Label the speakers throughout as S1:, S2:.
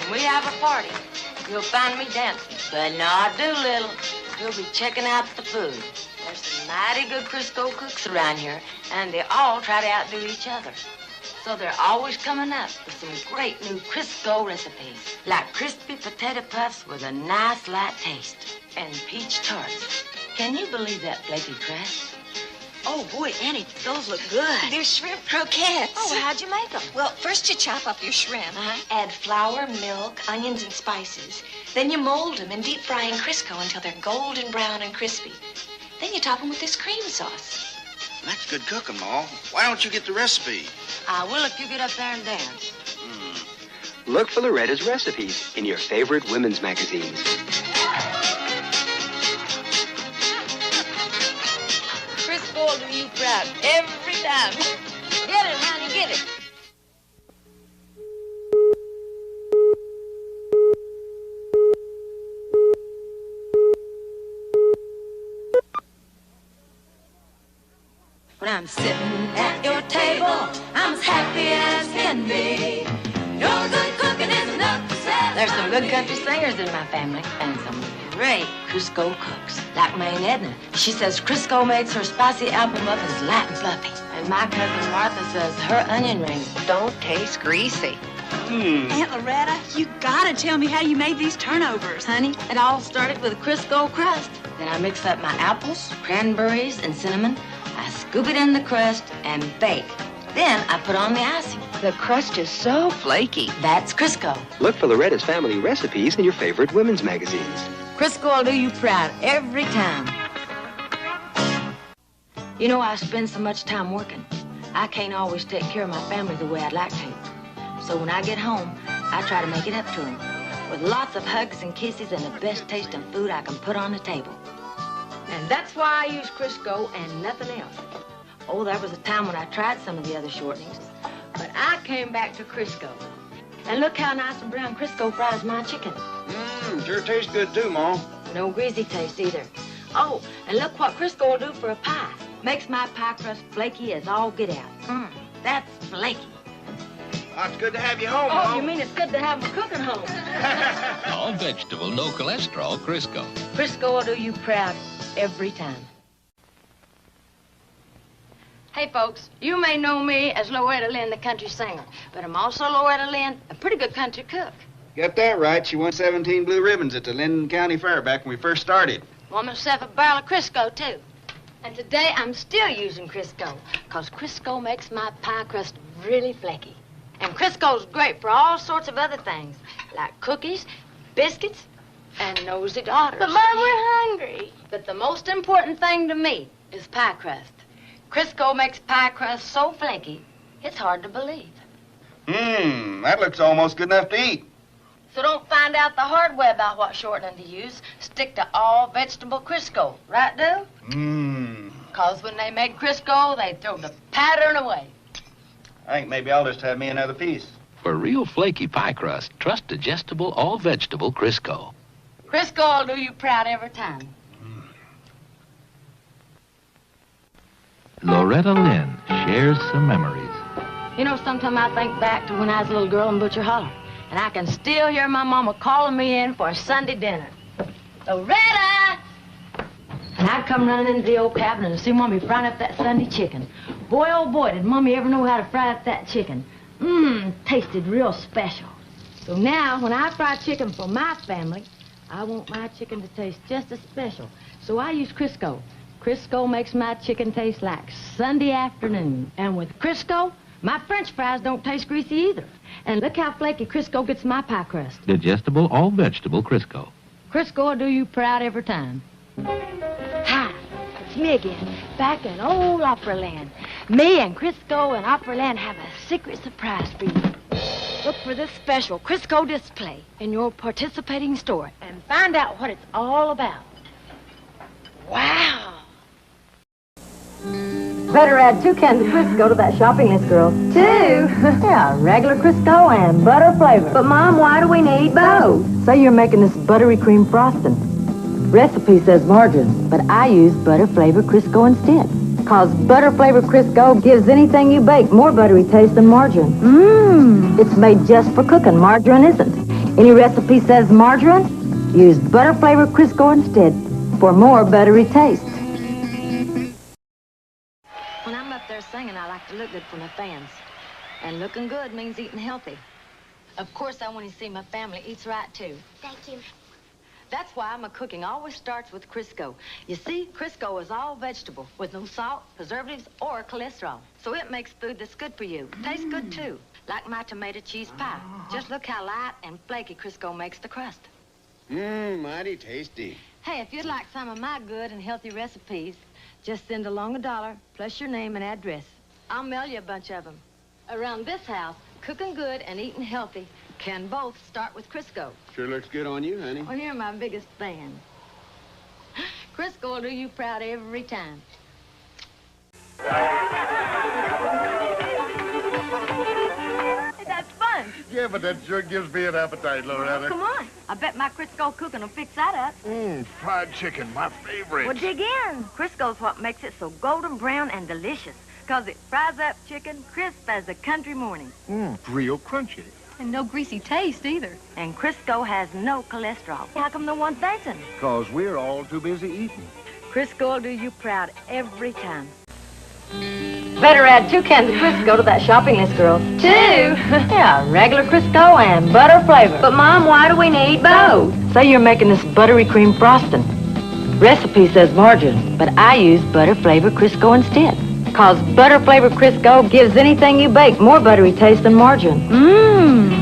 S1: When we have a party, you'll find me dancing. But not Doolittle. He'll be checking out the food. There's some mighty good Crisco cooks around here, and they all try to outdo each other. So they're always coming up with some great new Crisco recipes, like crispy potato puffs with a nice light taste, and peach tarts. Can you believe that flaky crust?
S2: Oh, boy, Annie, those look good.
S3: They're shrimp croquettes.
S1: Oh, well, how'd you make them?
S3: Well, first you chop up your shrimp, add flour, milk, onions, and spices. Then you mold them and deep fry in Crisco until they're golden brown and crispy. Then you top them with this cream sauce.
S4: That's good cooking, Ma. Why don't you get the recipe?
S1: I will if you get up there and dance.
S5: Look for Loretta's recipes in your favorite women's magazines.
S1: Crisco will do you proud every time. Get it, honey, get it. When I'm sitting at your table, I'm as happy as can be. Your good cooking is enough to satisfy. There's some good country singers in my family, and some great Crisco cooks, like my Aunt Edna. She says Crisco makes her spicy apple muffins light and fluffy. And my cousin Martha says her onion rings don't taste greasy.
S2: Aunt Loretta, you gotta tell me how you made these turnovers.
S1: Honey, it all started with a Crisco crust. Then I mix up my apples, cranberries, and cinnamon. I scoop it in the crust and bake. Then I put on the icing.
S6: The crust is so flaky.
S1: That's Crisco.
S5: Look for Loretta's family recipes in your favorite women's magazines.
S1: Crisco will do you proud every time. You know, I spend so much time working. I can't always take care of my family the way I'd like to. So when I get home, I try to make it up to them with lots of hugs and kisses and the best tasting food I can put on the table. And that's why I use Crisco and nothing else. Oh, there was a time when I tried some of the other shortenings, but I came back to Crisco. And look how nice and brown Crisco fries my chicken.
S4: Sure tastes good too, Ma.
S1: No greasy taste either. Oh, and look what Crisco will do for a pie. Makes my pie crust flaky as all get out. That's flaky.
S4: Oh, it's good to have you home,
S1: Oh,
S4: Ma.
S1: you mean it's good to have my cooking home?
S7: All vegetable, no cholesterol Crisco.
S1: Crisco will do you proud every time. Hey, folks, you may know me as Loretta Lynn, the country singer, but I'm also Loretta Lynn, a pretty good country cook.
S4: Got that right. She won 17 blue ribbons at the Linden County Fair back when we first started.
S1: Won myself a barrel of Crisco, too. And today I'm still using Crisco, because Crisco makes my pie crust really flaky. And Crisco's great for all sorts of other things, like cookies, biscuits, and nosy daughters.
S3: But, Mom, we're hungry.
S1: But the most important thing to me is pie crust. Crisco makes pie crust so flaky, it's hard to believe.
S4: That looks almost good enough to eat.
S1: So don't find out the hard way about what shortening to use. Stick to all vegetable Crisco, right, Do? Because when they make Crisco, they throw the pattern away.
S4: I think maybe I'll just have me another piece.
S7: For real flaky pie crust, trust digestible, all-vegetable Crisco.
S1: Crisco will do you proud every time.
S7: Loretta Lynn shares some memories.
S1: You know, sometimes I think back to when I was a little girl in Butcher Holler, and I can still hear my mama calling me in for a Sunday dinner. Loretta! And I'd come running into the old cabin and see Mommy frying up that Sunday chicken. Boy, oh boy, did Mommy ever know how to fry up that chicken. Tasted real special. So now, when I fry chicken for my family, I want my chicken to taste just as special. So I use Crisco. Crisco makes my chicken taste like Sunday afternoon. And with Crisco, my French fries don't taste greasy either. And look how flaky Crisco gets my pie crust.
S7: Digestible, all-vegetable Crisco.
S1: Crisco will do you proud every time. Hi, it's me again, back in old Opera Land. Me and Crisco and Opera Land have a secret surprise for you. Look for this special Crisco display in your participating store and find out what it's all about. Wow! Better add 2 cans of Crisco to that shopping list, girls.
S3: 2?
S1: Yeah, regular Crisco and butter flavor.
S3: But, Mom, why do we need both?
S1: Say you're making this buttery cream frosting. Recipe says margarine, but I use butter-flavored Crisco instead. Because butter-flavored Crisco gives anything you bake more buttery taste than margarine. It's made just for cooking. Margarine isn't. Any recipe says margarine, use butter-flavored Crisco instead for more buttery taste. When I'm up there singing, I like to look good for my fans. And looking good means eating healthy. Of course, I want to see my family eats right, too.
S8: Thank you.
S1: That's why my cooking always starts with Crisco. You see, Crisco is all vegetable with no salt, preservatives, or cholesterol. So it makes food that's good for you. Tastes good, too. Like my tomato cheese pie. Just look how light and flaky Crisco makes the crust.
S4: Mighty tasty.
S1: Hey, if you'd like some of my good and healthy recipes, just send along $1 plus your name and address. I'll mail you a bunch of them. Around this house, cooking good and eating healthy can both start with Crisco.
S4: Sure looks good on you, honey.
S1: Well, you're my biggest fan. Crisco will do you proud every time. Hey, that's fun.
S9: Yeah, but that sure gives me an appetite, Loretta.
S1: Come on. I bet my Crisco cooking will fix that up.
S9: Fried chicken, my favorite.
S1: Well, dig in. Crisco's what makes it so golden brown and delicious. Because it fries up chicken crisp as a country morning.
S9: Real crunchy.
S2: And no greasy taste either.
S1: And Crisco has no cholesterol. How come no one thanks him?
S9: Because we're all too busy eating.
S1: Crisco will do you proud every time. Better add 2 cans of Crisco to that shopping list, girls. 2? Yeah, regular Crisco and butter flavor.
S6: But, Mom, why do we need both?
S1: Say you're making this buttery cream frosting. Recipe says margarine, but I use butter-flavored Crisco instead. Because butter-flavored Crisco gives anything you bake more buttery taste than margarine.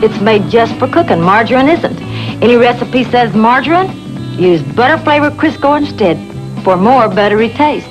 S1: It's made just for cooking. Margarine isn't. Any recipe says margarine, use butter-flavored Crisco instead for more buttery taste.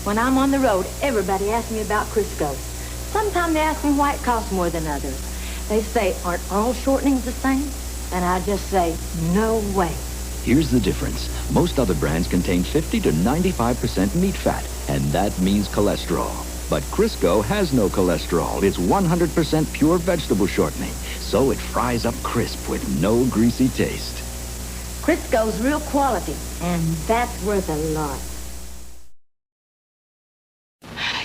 S1: When I'm on the road, everybody asks me about Crisco. Sometimes they ask me why it costs more than others. They say, aren't all shortenings the same? And I just say, no way.
S10: Here's the difference. Most other brands contain 50 to 95% meat fat, and that means cholesterol. But Crisco has no cholesterol. It's 100% pure vegetable shortening, so it fries up crisp with no greasy taste.
S1: Crisco's real quality, and that's worth a lot.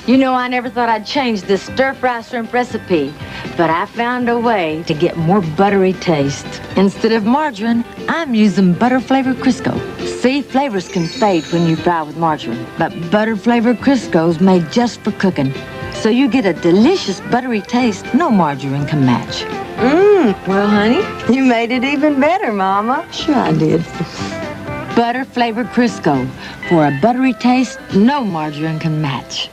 S1: You know, I never thought I'd change this stir-fry shrimp recipe, but I found a way to get more buttery taste. Instead of margarine, I'm using butter-flavored Crisco. See, flavors can fade when you fry with margarine, but butter-flavored Crisco's made just for cooking. So you get a delicious buttery taste no margarine can match.
S6: Well, honey, you made it even better, Mama.
S1: Sure I did. Butter-flavored Crisco for a buttery taste no margarine can match.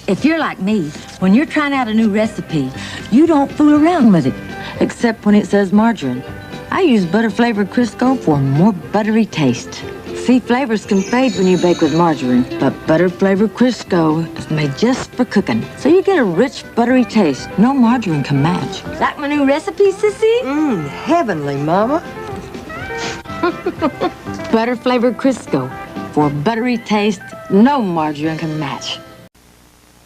S1: If you're like me, when you're trying out a new recipe, you don't fool around with it, except when it says margarine. I use butter-flavored Crisco for more buttery taste. See, flavors can fade when you bake with margarine, but butter-flavored Crisco is made just for cooking. So you get a rich, buttery taste no margarine can match. Like my new recipe, Sissy?
S6: Heavenly, Mama.
S1: Butter-flavored Crisco for buttery taste no margarine can match.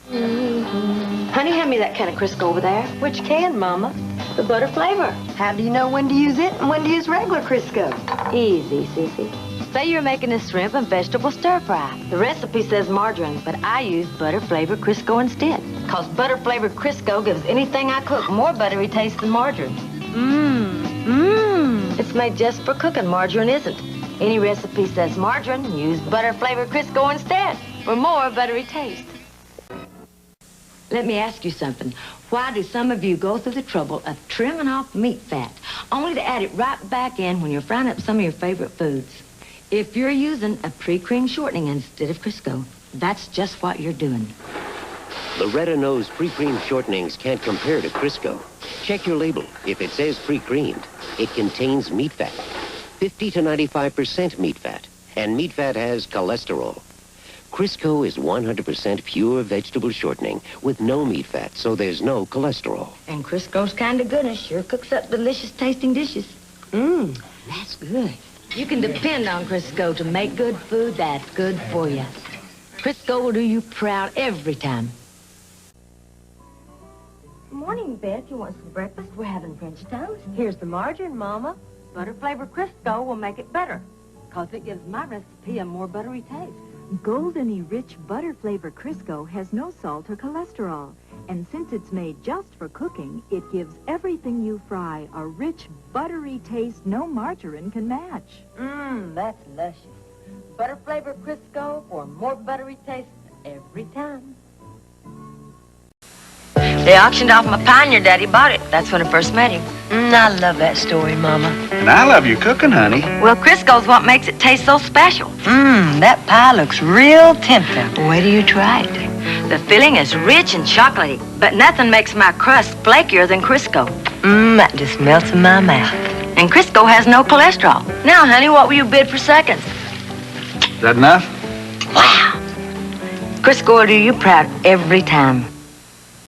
S1: Honey, hand me that can of Crisco over there.
S6: Which can, Mama?
S1: The butter flavor.
S6: How do you know when to use it and when to use regular Crisco?
S1: Easy, Cece. Say you're making a shrimp and vegetable stir-fry. The recipe says margarine, but I use butter-flavored Crisco instead. Because butter-flavored Crisco gives anything I cook more buttery taste than margarine. It's made just for cooking. Margarine isn't. Any recipe says margarine, use butter-flavored Crisco instead for more buttery taste. Let me ask you something. Why do some of you go through the trouble of trimming off meat fat, only to add it right back in when you're frying up some of your favorite foods? If you're using a pre-cream shortening instead of Crisco, that's just what you're doing.
S11: Loretta knows pre-creamed shortenings can't compare to Crisco. Check your label. If it says pre-creamed, it contains meat fat. 50 to 95% meat fat. And meat fat has cholesterol. Crisco is 100% pure vegetable shortening with no meat fat, so there's no cholesterol.
S1: And Crisco's kind of goodness sure cooks up delicious tasting dishes. That's good. You can depend on Crisco to make good food that's good for you. Crisco will do you proud every time. Good morning, Beth. You want some breakfast? We're having French toast. Here's the margarine, Mama. Butter-flavored Crisco will make it better, because it gives my recipe a more buttery taste.
S12: Goldeny rich butter-flavored Crisco has no salt or cholesterol
S8: And since it's made just for cooking, it gives everything you fry a rich, buttery taste no margarine can match.
S1: That's luscious. Butter-flavored Crisco for more buttery taste every time. They auctioned off my pie and your daddy bought it. That's when I first met him. I love that story, Mama.
S4: And I love your cooking, honey.
S1: Well, Crisco's what makes it taste so special. That pie looks real tempting. Wait till you try it. The filling is rich and chocolatey, but nothing makes my crust flakier than Crisco. That just melts in my mouth. And Crisco has no cholesterol. Now, honey, what will you bid for seconds?
S4: Is that enough?
S1: Wow. Crisco will do you proud every time.